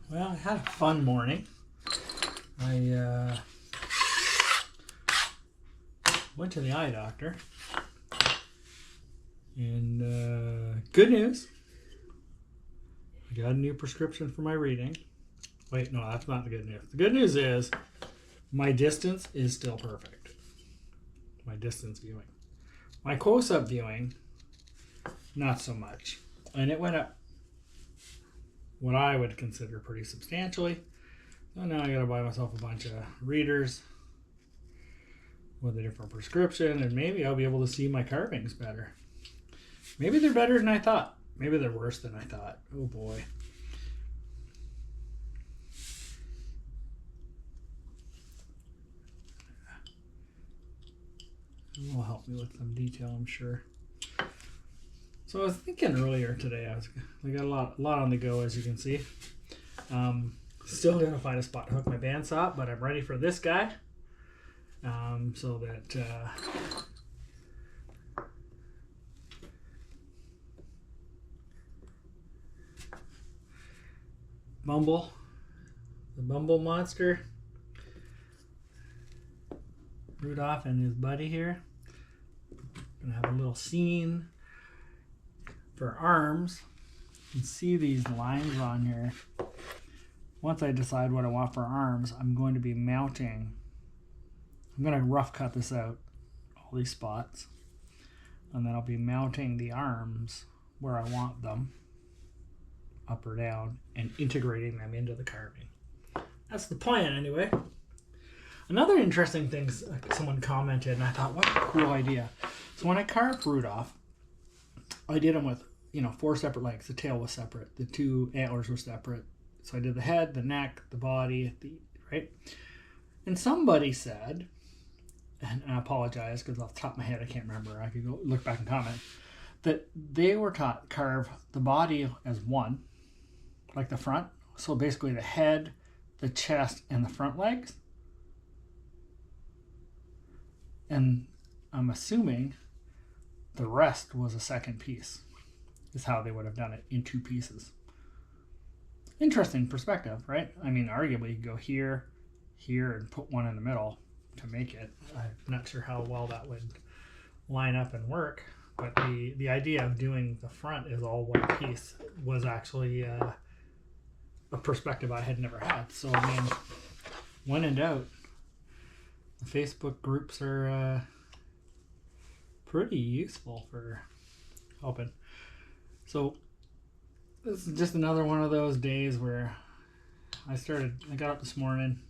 Well, I had a fun morning. I went to the eye doctor, and good news, I got a new prescription for my reading. Wait, no, that's not the good news. The good news is my distance is still perfect. My distance viewing. My close-up viewing, not so much. And it went up what I would consider pretty substantially. So now I gotta buy myself a bunch of readers with a different prescription, and maybe I'll be able to see my carvings better. Maybe they're better than I thought. Maybe they're worse than I thought. Oh boy. It will help me with some detail, I'm sure. So I was thinking earlier today, I got a lot on the go, as you can see. Still gonna find a spot to hook my bandsaw, but I'm ready for this guy. So that Bumble, the Bumble Monster, Rudolph and his buddy here. Gonna have a little scene for arms. You can see these lines on here. Once I decide what I want for arms, I'm going to be mounting. I'm going to rough cut this out, all these spots, and then I'll be mounting the arms where I want them, up or down, and integrating them into the carving. That's the plan anyway. Another interesting thing someone commented, and I thought, what a cool idea. So when I carved Rudolph, I did him with 4 separate legs. The tail was separate. The 2 antlers were separate. So I did the head, the neck, the body, right? And somebody said, and I apologize because off the top of my head I can't remember. I could go look back and comment that they were taught to carve the body as one, like the front. So basically the head, the chest, and the front legs. And I'm assuming the rest was a second piece, is how they would have done it in 2 pieces. Interesting perspective, right? I mean, arguably you could go here, and put one in the middle to make it. I'm not sure how well that would line up and work, but the idea of doing the front is all one piece was actually a perspective I had never had. So, I mean, when in doubt, the Facebook groups are pretty useful for helping. So this is just another one of those days where I got up this morning,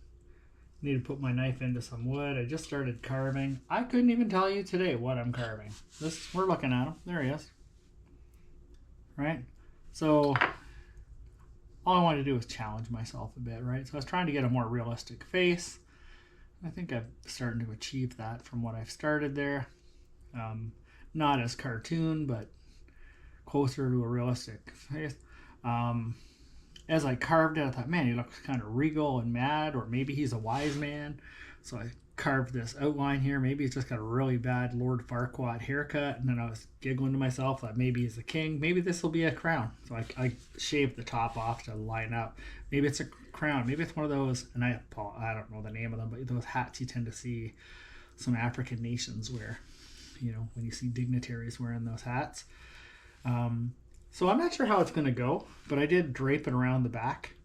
needed to put my knife into some wood. I just started carving. I couldn't even tell you today what I'm carving. We're looking at him. There he is. Right? So all I wanted to do was challenge myself a bit, right? So I was trying to get a more realistic face. I think I'm starting to achieve that from what I've started there. Not as cartoon, but closer to a realistic face. As I carved it, I thought, man, he looks kind of regal and mad, or maybe he's a wise man. So I carved this outline here. Maybe he's just got a really bad Lord Farquaad haircut. And then I was giggling to myself that maybe he's a king. Maybe this will be a crown. So I shaved the top off to line up. Maybe it's a crown. Maybe it's one of those, and I don't know the name of them, but those hats you tend to see some African nations wear. When you see dignitaries wearing those hats. So I'm not sure how it's going to go, but I did drape it around the back.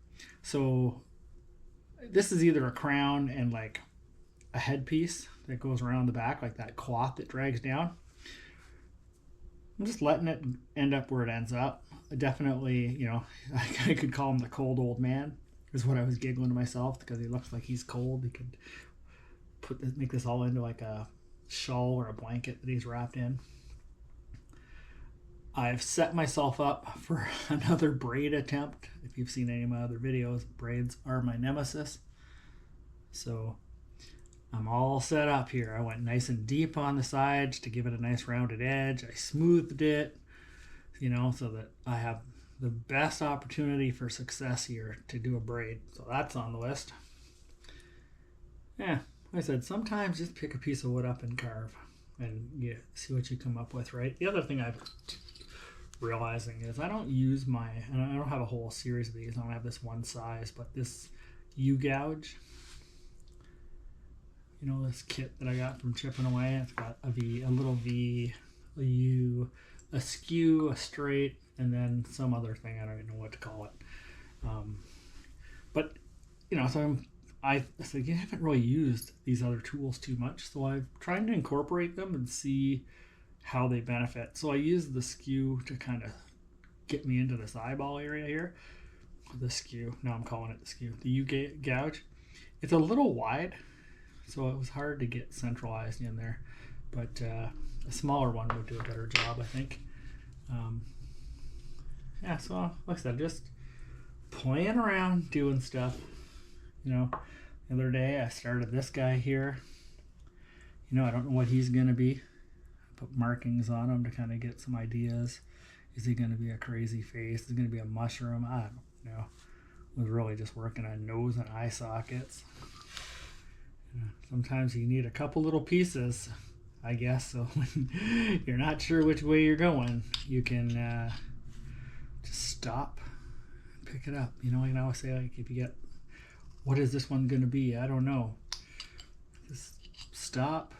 So this is either a crown and like a headpiece that goes around the back, like that cloth that drags down. I'm just letting it end up where it ends up. Definitely, I could call him the cold old man, is what I was giggling to myself, because he looks like he's cold. He could make this all into like a shawl or a blanket that he's wrapped in. I've set myself up for another braid attempt. If you've seen any of my other videos, braids are my nemesis. So I'm all set up here. I went nice and deep on the sides to give it a nice rounded edge. I smoothed it, so that I have the best opportunity for success here to do a braid. So that's on the list. Yeah, like I said, sometimes just pick a piece of wood up and carve and see what you come up with, right? The other thing I've realizing is I don't use and I don't have a whole series of these. I don't have this one size, but this U-gouge, you know, this kit that I got from Chipping Away, it's got a V, a little V, a U, a skew, a straight, and then some other thing. I don't even know what to call it. But, you know, so I said, you haven't really used these other tools too much, so I'm trying to incorporate them and see how they benefit. So I use the skew to kind of get me into this eyeball area here. The skew, now I'm calling it the skew. The U-gouge, it's a little wide, so it was hard to get centralized in there, but a smaller one would do a better job, I think. Yeah, so like I said, just playing around, doing stuff. You know, the other day I started this guy here. You know, I don't know what he's going to be. I put markings on him to kind of get some ideas. Is he going to be a crazy face? Is he going to be a mushroom? I don't know. I was really just working on nose and eye sockets. Sometimes you need a couple little pieces, I guess, so when you're not sure which way you're going, you can just stop, pick it up. You know, I always say, like, if you get, what is this one going to be? I don't know. Just stop,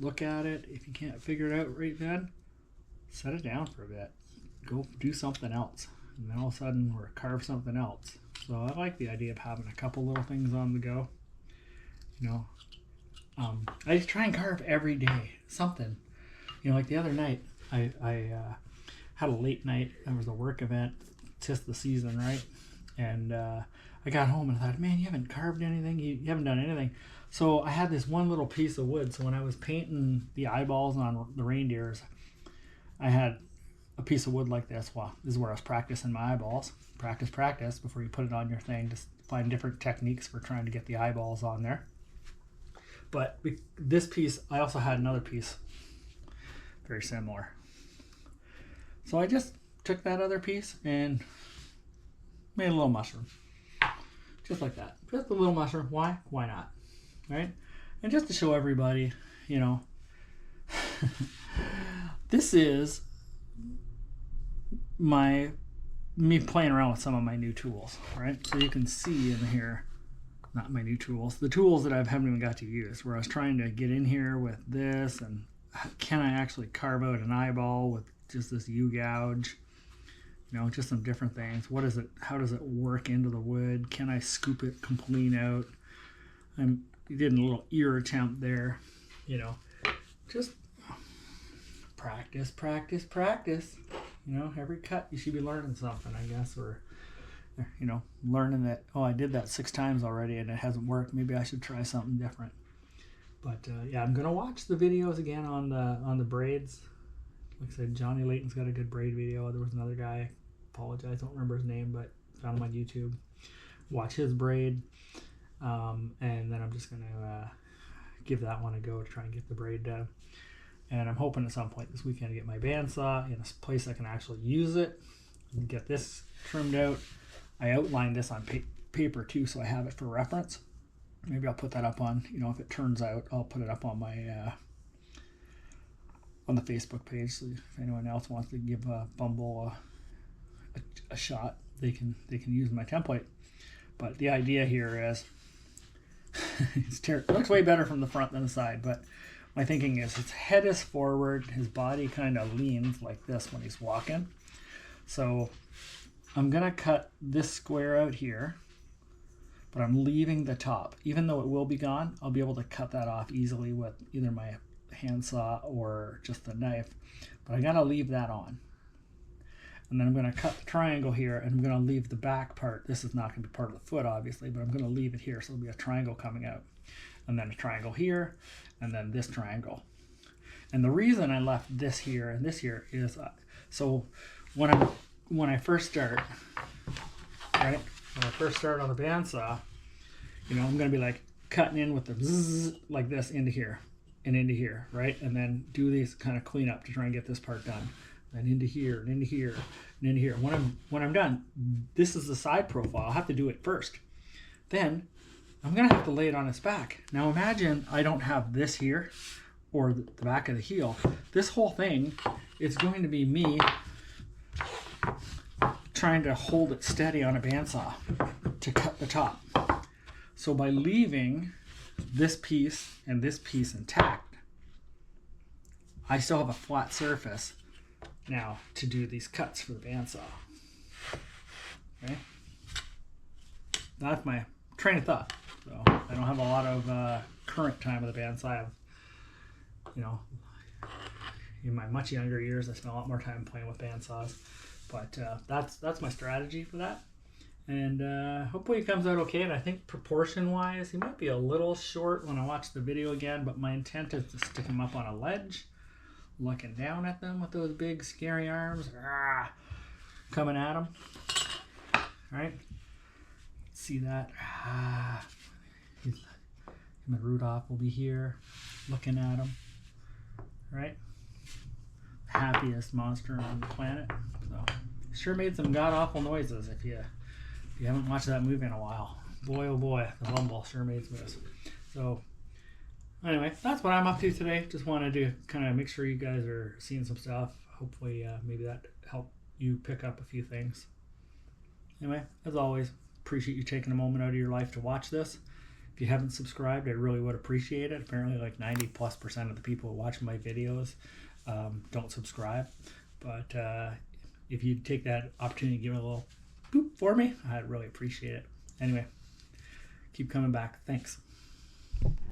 look at it. If you can't figure it out right then, set it down for a bit. Go do something else. And then all of a sudden, we're carve something else. So I like the idea of having a couple little things on the go. You know, I just try and carve every day, something. You know, like the other night, I had a late night. There was a work event, tis the season, right? And I got home and I thought, man, you haven't carved anything. You haven't done anything. So I had this one little piece of wood. So when I was painting the eyeballs on the reindeers, I had a piece of wood like this. Well, this is where I was practicing my eyeballs. Practice before you put it on your thing. Just find different techniques for trying to get the eyeballs on there. But this piece, I also had another piece very similar. So I just took that other piece and made a little mushroom. Just like that. Just a little mushroom. Why? Why not? Right? And just to show everybody, you know, this is me playing around with some of my new tools, right? So you can see in here, not my new tools, the tools that I haven't even got to use, where I was trying to get in here with this, and can I actually carve out an eyeball with just this U-gouge? You know, just some different things. What is it? How does it work into the wood? Can I scoop it complete out? You did a little ear attempt there. You know, just practice. You know, every cut you should be learning something, I guess, or you know, learning that, oh, I did that 6 times already and it hasn't worked. Maybe I should try something different. But yeah, I'm gonna watch the videos again on the braids. Like I said, Johnny Layton's got a good braid video. There was another guy, apologize, don't remember his name, but found him on YouTube. Watch his braid, and then I'm just gonna give that one a go to try and get the braid done. And I'm hoping at some point this weekend to get my bandsaw in a place I can actually use it and get this trimmed out. I outlined this on paper too, so I have it for reference. Maybe I'll put that up on, you know, if it turns out, I'll put it up on my on the Facebook page. So if anyone else wants to give Bumble a shot, they can use my template. But the idea here is, it looks way better from the front than the side, but my thinking is his head is forward, his body kind of leans like this when he's walking. So I'm gonna cut this square out here, but I'm leaving the top. Even though it will be gone, I'll be able to cut that off easily with either my handsaw or just the knife, but I gotta leave that on. And then I'm gonna cut the triangle here, and I'm gonna leave the back part. This is not gonna be part of the foot, obviously, but I'm gonna leave it here, so there'll be a triangle coming out. And then a triangle here, and then this triangle. And the reason I left this here and this here is, so when I first start, right? When I first start on the bandsaw, you know, I'm gonna be like cutting in with the zzz, like this into here and into here, right? And then do these kind of clean up to try and get this part done. And into here and into here and into here. When I'm done, this is the side profile. I'll have to do it first. Then I'm gonna have to lay it on its back. Now imagine I don't have this here or the back of the heel. This whole thing is going to be me trying to hold it steady on a bandsaw to cut the top. So by leaving this piece and this piece intact, I still have a flat surface now to do these cuts for the bandsaw. Okay, that's my train of thought. So I don't have a lot of current time with the bandsaw. I have, you know, in my much younger years, I spent a lot more time playing with bandsaws. But that's my strategy for that. And hopefully it comes out okay. And I think proportion-wise, he might be a little short when I watch the video again. But my intent is to stick him up on a ledge, looking down at them with those big scary arms, coming at him. All right, see that? Him and Rudolph will be here, looking at him. All right, happiest monster on the planet. So sure made some god awful noises. If you haven't watched that movie in a while, boy oh boy, the Bumble sure made some noises. So anyway, that's what I'm up to today. Just wanted to kind of make sure you guys are seeing some stuff. Hopefully maybe that helped you pick up a few things. Anyway, as always, appreciate you taking a moment out of your life to watch this. If you haven't subscribed, I really would appreciate it. Apparently like 90+% of the people who watch my videos don't subscribe. But if you take that opportunity to give it a little boop for me, I'd really appreciate it. Anyway, keep coming back. Thanks.